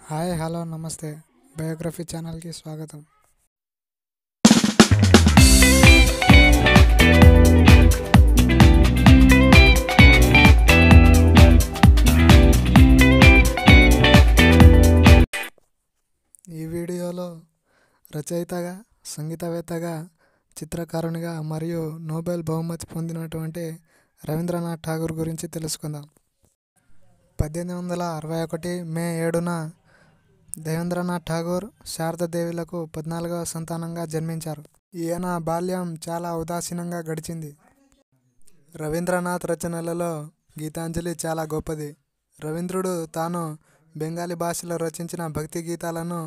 Hi hello నమస్తే biography ఛానల్కి స్వాగతం. ఈ వీడియోలో రచయితగా, సంగీతవేత్తగా, చిత్రకారునిగా మరియు నోబెల్ బహుమతి పొందినటువంటి రవీంద్రనాథ్ ఠాగూర్ గురించి తెలుసుకుందాం. 1861 మే 7న దేవేంద్రనాథ్ ఠాగూర్ శారదాదేవిలకు 14వ సంతానంగా జన్మించారు. ఈయన బాల్యం చాలా ఉదాసీనంగా గడిచింది. రవీంద్రనాథ్ రచనలలో గీతాంజలి చాలా గొప్పది. రవీంద్రుడు తాను బెంగాలీ భాషలో రచించిన భక్తి గీతాలను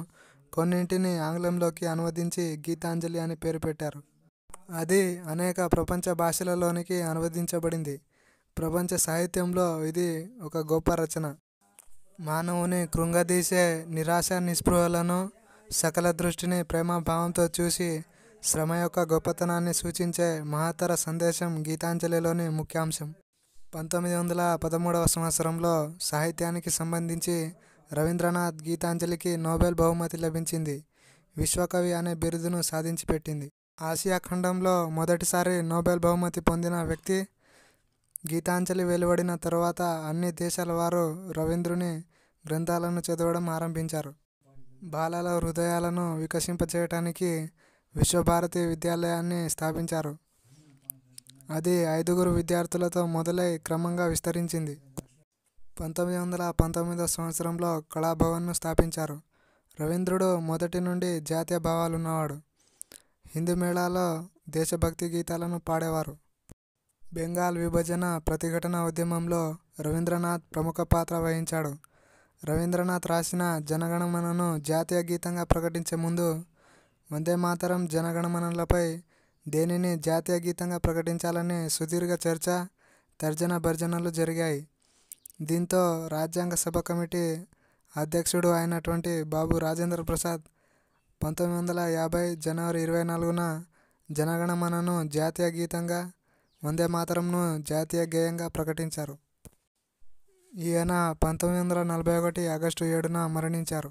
కొన్నింటిని ఆంగ్లంలోకి అనువదించి గీతాంజలి అని పేరు పెట్టారు. అది అనేక ప్రపంచ భాషలలోనికి అనువదించబడింది. ప్రపంచ సాహిత్యంలో ఇది ఒక గొప్ప రచన. మానవుని కృంగదీసే నిరాశ నిస్పృహలను, సకల దృష్టిని ప్రేమభావంతో చూసి శ్రమ యొక్క గొప్పతనాన్ని సూచించే మహత్తర సందేశం గీతాంజలిలోని ముఖ్యాంశం. 1913వ సంవత్సరంలో సాహిత్యానికి సంబంధించి రవీంద్రనాథ్ గీతాంజలికి నోబెల్ బహుమతి లభించింది. విశ్వకవి అనే బిరుదును సాధించి పెట్టింది. ఆసియా ఖండంలో మొదటిసారి నోబెల్ బహుమతి పొందిన వ్యక్తి. గీతాంజలి వెలువడిన తరువాత అన్ని దేశాల వారు రవీంద్రుని గ్రంథాలను చదవడం ఆరంభించారు. బాలల హృదయాలను వికసింపచేయటానికి విశ్వభారతి విద్యాలయాన్ని స్థాపించారు. అది 5 విద్యార్థులతో మొదలై క్రమంగా విస్తరించింది. 1919వ సంవత్సరంలో కళాభవన్ను స్థాపించారు. రవీంద్రుడు మొదటి నుండి జాతీయ భావాలున్నవాడు. హిందూ మేళాలో దేశభక్తి గీతాలను పాడేవారు. బెంగాల్ విభజన ప్రతిఘటన ఉద్యమంలో రవీంద్రనాథ్ ప్రముఖ పాత్ర వహించాడు. రవీంద్రనాథ్ రాసిన జనగణమనను జాతీయ గీతంగా ప్రకటించే ముందు వందేమాతరం, జనగణమనలపై దేనిని జాతీయ గీతంగా ప్రకటించాలని సుదీర్ఘ చర్చ, తర్జన భర్జనలు జరిగాయి. దీంతో రాజ్యాంగ సభ కమిటీ అధ్యక్షుడు అయినటువంటి బాబు రాజేంద్ర ప్రసాద్ 1950 జనవరి 24న జనగణమనను జాతీయ గీతంగా, వందేమాతరంను జాతీయ గేయంగా ప్రకటించారు. ఈయన 1941 ఆగస్టు 7న మరణించారు.